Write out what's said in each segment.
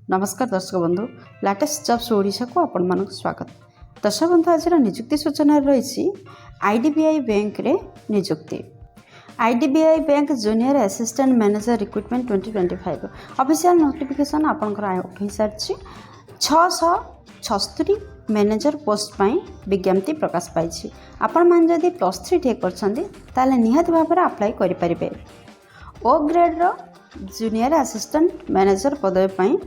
नमस्कार दर्शक बंधु लाटेस्ट जॉब्स ओडिशा को आपण मानक स्वागत। दर्शक बंधु आज निजुक्ति सूचना रही आईडीबीआई बैंक रे निजुक्ति। IDBI bank junior assistant manager recruitment 2025 official notification आपनकर आउट हो सारी 676 मैनेजर पोस्ट पाई विज्ञप्ति प्रकाश पाई। आपण मान जदि +3 ठीक करछंदी ताले निहात भाव में अप्लाई करि परिबे। ओ ग्रेड रो जूनियर असिस्टेंट मैनेजर पदवी पाई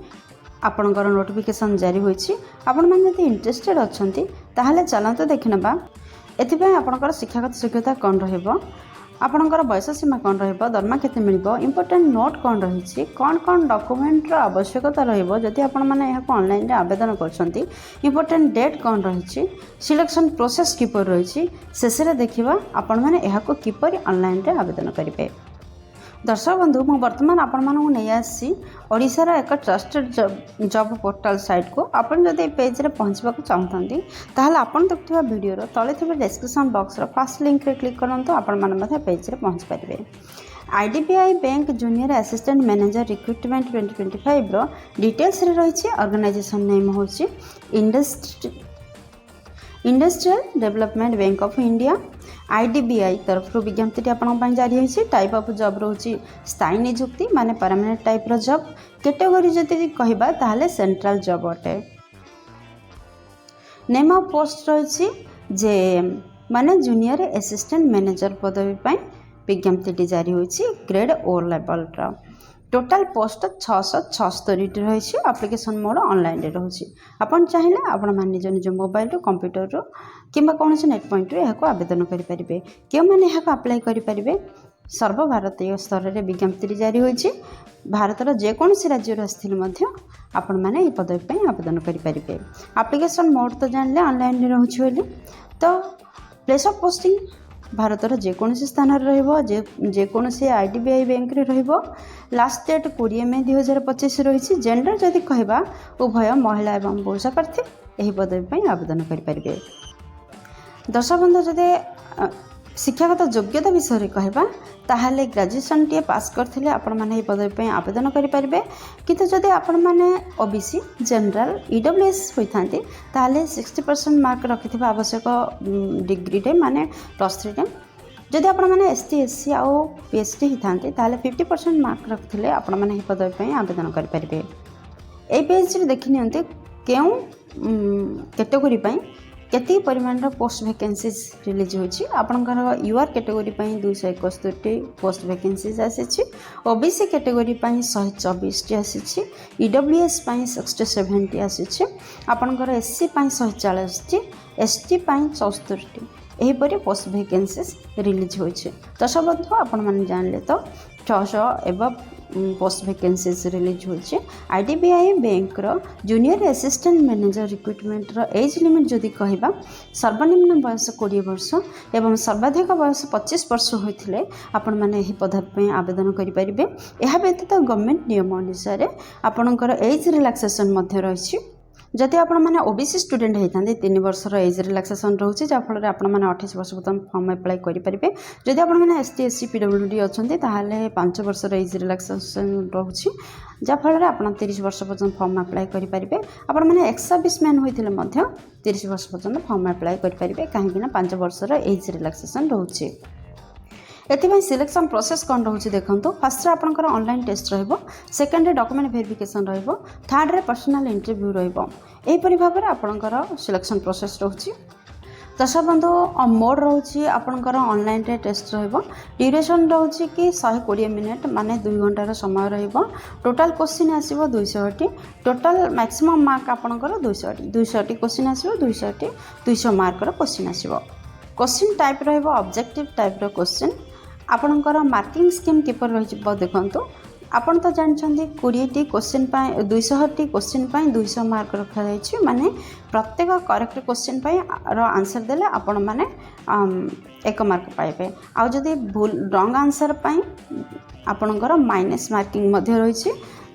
आपणकर नोटिफिकेशन जारी होईछि। आपण मान जदि इंटरेस्टेड अछंती ताहाले चलंतु देखिनबा। एथिपय आपणकर शिक्षागत योग्यता कोन रहइबो, आपणकर बयस सीमा कोन रहइबो, दरमा केते मिलिबो, इंपोर्टेंट नोट कोन रहिछि, कोन डॉक्यूमेंट रो आवश्यकता रहइबो जदि आपण माने एहाको ऑनलाइन रे आवेदन करछंती, इंपोर्टेंट डेट कोन रहिछि, सिलेक्शन प्रोसेस किपर रहिछि, शेषरे देखिबा आपण माने एहाको किपर ऑनलाइन रे आवेदन करिवे। दर्शक बंधु मु वर्तमान आपण मानू नहीं आसी ओडिशार एक ट्रस्टेड जॉब पोर्टल साइट को। आपण जदि पेज रे पहुँचवा चाहते ताहले आपण देखुवा वीडियो रो तले थिबे डिस्क्रिप्शन बॉक्स रो फर्स्ट लिंक रे क्लिक करंतु आपण माने मथे पेज रे पहुँच परिबे। IDBI bank junior assistant manager recruitment 2025 रो डिटेल्स रे रहिछि। ऑर्गेनाइजेशन नेम होछि industrial development bank of India. IDBI तरफ विज्ञप्ति आपण जारी होइछि। टाइप ऑफ जॉब रोची स्थायी नियुक्ति माने परमानेंट टाइप रो जॉब। कैटेगरी जदि कहबा ताहले सेंट्रल जॉब अटे। नेम ऑफ पोस्ट रही जे माने जूनियर असिस्टेंट मैनेजर पदवी पाई विज्ञप्ति जारी होइछि। ग्रेड ओ लेवल रो टोटाल पोस्ट 676 रही। एप्लिकेशन मोड ऑनलाइन रही। आपन चाहिए आपण मान निज निज मोबाइल रो कंप्यूटर रो किंबा कौन नेट पॉइंट रो यहाको आवेदन करें। क्यों मैंने यहाँ अप्लाई करें सर्वभारतीय स्तर में विज्ञप्ति जारी होइछि। भारतर जेकोसी राज्य आसिले आपण मैंने ये पदवी आवेदन करें। एप्लिकेशन मोड तो जानले ऑनलाइन रोचे। तो प्लेस ऑफ पोस्टिंग भारतर जेकोसी स्थान जेकोसी आईडीबीआई बैंक रे रहिबो। लास्ट डेट 20 मई 2025 रही। जेंडर जदि कहबा उभय महिला एवं पुरुष प्रार्थी यही पदवी आवेदन करें। दर्शक बंधु जदि शिक्षागत योग्यता विषय कहबा ताहले ग्रेजुएशन टी पास करथिले आपण माने ये पदवी आवेदन करें। किंतु जदि आपण माने ओबीसी जनरल ईडब्ल्यूएस होइथांती ताहले 60% मार्क रखिथिबा आवश्यक डिग्री रे माने +3 रे। जदि आपण माने एसटी एससी आउ पीएचडी होइथांती ताहले 50% मार्क रखिथिले आपण माने ये पदवी आवेदन करें। ए पेज रे देखि नियंते केउ कैटेगरी केती परिमाण पोस्ट वैकेंसीज रिलीज होची। आपनकर यूआर कैटेगरी 261 पोस्ट वैकेंसीज आसी। ओबीसी कैटेगरी 124 आसी। ईडब्ल्यूएस 67 आसी। आपनकर एससी 140, एसटी 74 एहीपरि पोस्ट वैकेंसीज रिलीज होची। दर्शक बंधु आपण माने जानले तो 600 एवं पोस्ट वैकेंसीज रिलीज होची। आईडीबीआई बैंक रो जूनियर असिस्टेंट मैनेजर रिक्रुटमेंट रो एज लिमिट जदि कहबा सर्वनिम्न बयस 20 वर्ष एवं सर्वाधिक बयस 25 वर्ष होइथिले आपण माने एही पदवी आवेदन करि परिबे। एहा व्यतीत गवर्नमेंट नियम अनुसार आपणकर एज रिलैक्सेशन मध्य रही। जदि आपण माने ओबीसी स्टूडेंट होइथांती 3 वर्षर एज रिलैक्सेशन रोचे जाफल आपण माने 28 वर्ष पर्यंत फॉर्म अप्लाई करि परिबे। जदि आपण माने एसटी एससी पीडब्ल्यूडी अछंती ताहाले 5 वर्षर एज रिलैक्सेशन रोची जाफल आपण 30 वर्ष पर्यंत फॉर्म अप्लाई करि परिबे। आपण माने एक्स सर्विस मैन होइथिले मध्य 30 वर्ष पर्यंत फॉर्म अप्लाई करि परिबे काहेकि ना 5 वर्षर एज रिलैक्सेशन रोचे। एथिपाई सिलेक्शन प्रोसेस कौन रोचे देखो। फास्ट आपंकर ऑनलाइन टेस्ट रहिबो, सेकेंड रे डॉक्यूमेंट वेरिफिकेशन रहिबो, थर्ड रे पर्सनल इंटरव्यू रहिबो। एही परि भाव में आपंकर सिलेक्शन प्रोसेस रोची। दर्शक बंधु मोड रोची आपंकर ऑनलाइन रे टेस्ट रहिबो। ड्यूरेशन रोची कि 120 मिनिट माने 2 घंटार समय रहिबो। टोटल क्वेश्चन आसीबो 200टी। टोटल मैक्सिमम मार्क आपंकर 200टी क्वेश्चन आसीबो। 200 मार्क रो क्वेश्चन आसीबो। क्वेश्चन टाइप रहिबो ऑब्जेक्टिव टाइप रो क्वेश्चन। आपणकर मार्किंग स्कीम किपर रही देखु। आपन तो जानते 20टी क्वेश्चन 200टी क्वेश्चन 200 मार्क रखा जाइए। माने प्रत्येक करेक्ट क्वेश्चन रो आंसर देले आपण माने 1 मार्क पाइबे। आ जदि भूल रॉन्ग आंसर आपणकर माइनस मार्किंग मध्य रही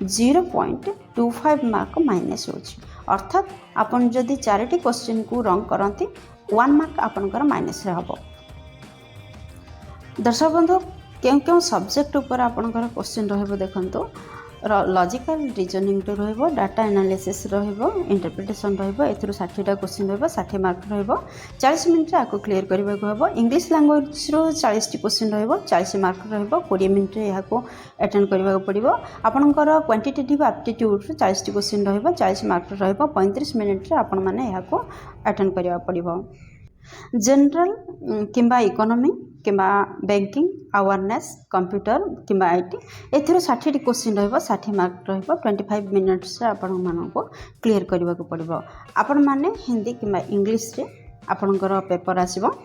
0.25 मार्क माइनस होची। अर्थात आपन जदि 4टी क्वेश्चन को रॉन्ग करती 1 मार्क आपणकर माइनस रे हबो। दर्शक बंधु क्यों सब्जेक्ट ऊपर आपणकर क्वेश्चन रहबो देखंतो। लॉजिकल रीजनिंग रहिबो, डाटा एनालिसिस रहिबो, इंटरप्रिटेशन रहिबो। एथुरु 60 टा क्वेश्चन रहिबो, 60 मार्क रहिबो। 40 मिनिट रे आको क्लियर करबा को हबो। इंग्लिश लैंग्वेज रो 40 टी क्वेश्चन रहिबो, 40 मार्क रहिबो। 20 मिनिट रे याको अटेंड करबा को पड़िबो। आपनकर क्वांटिटेटिव एप्टीट्यूड रो 40 टी क्वेश्चन रहिबो, 40 मार्क रहिबो। 35 मिनिट रे आपण माने याको अटेंड करबा पड़िबो। जनरल किंबा इकोनॉमी किंबा बैंकिंग अवेयरनेस कंप्यूटर किंबा आईटी एथरो 60 टी क्वेश्चन रहिबो, 60 मार्क रहिबो। 25 मिनिट्स रे आपण मानको क्लियर करबा को पड़िबो। आपण माने हिंदी किंबा इंग्लिश रे आपणकर पेपर आसीबो।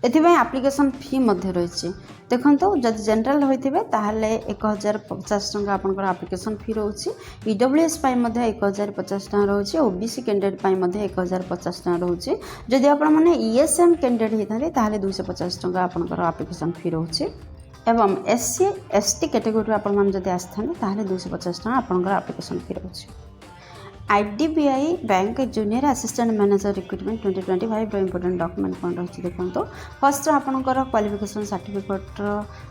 एथिबाई एप्लिकेशन फी मध्य रही देखो जदि जनरल होइथिबे ताहले 1050 टंका आपनकर एप्लिकेशन फी रोची। ईडब्ल्यूएस पाई मध्य 1050 टंका रोची। ओबीसी कैंडिडेट पाई मध्य 1050 टंका रोची। जदि आपण माने ईएसएम कैंडिडेट हितारे ताहले 250 टंका आपनकर एप्लिकेशन फी रोची। एवं एससी एसटी कैटेगरी आपण मान जदि आस्थाने ताहले 250 टंका आपनकर एप्लिकेशन फी रोची। IDBI bank junior assistant manager recruitment 2025 important document कौन रही देखो। फर्स्ट आपणकर क्वालिफिकेशन सर्टिफिकेट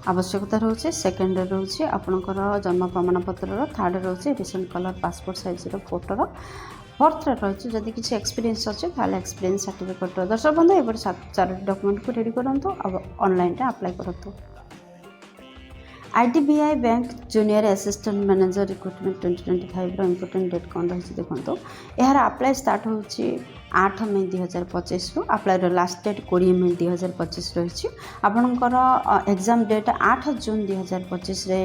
आवश्यकता रोचे। सेकेंड रोचे आपणकर जन्म प्रमाणपत्र। थर्ड रोचे recent colour passport size Fotor. Fourth रही जदि किसी एक्सपीरियंस अच्छे ताहले एक्सपीरियंस सर्टिफिकेट। दर्शक बंधु एपर 4 डॉक्यूमेंट को रेडी करूँ अब ऑनलाइन अप्लाई करूँ। IDBI bank junior assistant manager recruitment 2025 important date कौन रही देखो। यार अप्लाई स्टार्ट हो 8 मई 2025 रु। अप्लाई लास्ट डेट 20 मई 2025 रही। आपणकर एग्जाम डेट 8 जून 2025 रे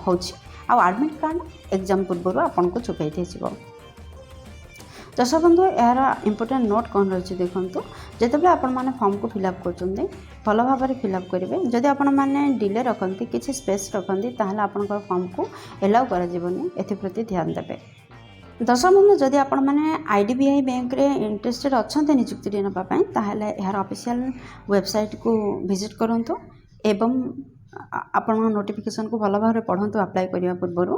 होची। आ एडमिट कार्ड एग्जाम पूर्व आपन को छुपाई दिया। दर्शक बंधु यार इंपोर्टेंट नोट कौन रही देखो। जितेबाला आपण मैंने फॉर्म को फिलअप कर भल भाव में फिलअप करेंगे। जदि आपण मैंने डिले रखती किसी स्पेस रखती ताहले आपनकर फॉर्म को एलाउ कराଯିबनी। एथिप्रति ध्यान देबे। दर्शक बंधु जदि आपण मैंने IDBI बैंक रे इंटरेस्टेड अच्छा नियुक्ति नापी ताहले यार ऑफिशियल वेबसाइट को विजिट करंतु एवं आपण नोटिफिकेशन को भल भाव में पढ़ंतु अप्लाई करने पूर्व।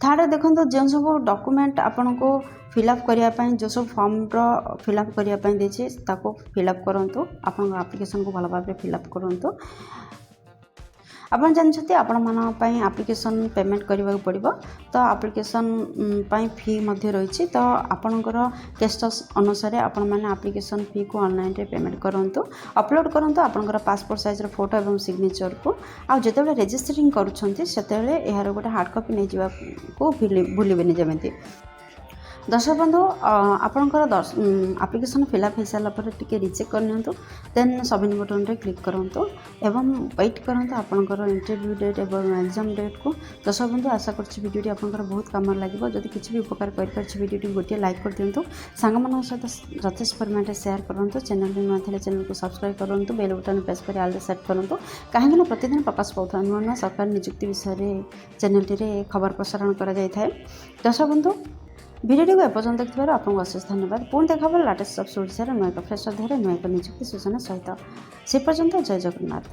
थर्ड देखो जो सब डॉक्यूमेंट आपन को फिलअप करने जो सब फॉर्म फिलअप करने फिलअप करूँ। आपन एप्लिकेशन को भल भाव में फिलअप करूँ। आपन जानते आपण एप्लिकेशन पेमेंट करने पड़ो। तो एप्लिकेशन फी रही। तो आपणकर टेस्ट अनुसार आपण मैंने एप्लिकेशन फी को ऑनलाइन रे पेमेंट करूँ। अपलोड करूँ आपणकर पासपोर्ट साइज फोटो और सिग्नेचर को। आ जिते रजिस्टरिंग करुँचे यार गोटे हार्ड कॉपी नहीं जावा को भूलें जमी। दर्शक बंधु आपणकर एप्लिकेशन फिलअप हो सारापर टी रिचेक करनी। देन सबमिट बटन रे क्लिक करूँ एवं वेट करूँ आपणकर इंटरव्यू डेट और एग्जाम डेट को। दर्शक बंधु आशा करछि वीडियो आपणकर बहुत काम लगे। जदि किसी भी उपकार कर वीडियो गोटे लाइक कर दिंतु। सांग सहित यथेष्ट परिमाण शेयर करूँ। चैनल नुआ थे चैनल को सब्सक्राइब करूँ। बेल बटन प्रेस कर आल सेट करूँ। कहीं प्रतिदिन प्रकाश पाता नुआ नुआ सरकार नियुक्ति विषय चैनल टी खबर प्रसारण कर। दर्शक बंधु भिडियो को एपर्यंत देखिबार आपको अशेष धन्यवाद। पुणी देखा लाटेस्ट सब ओडिशा नुआ एक फ्रेश अध्याय नुआ एक नियुक्ति सूचना सहित। से पर्यंत जय जगन्नाथ।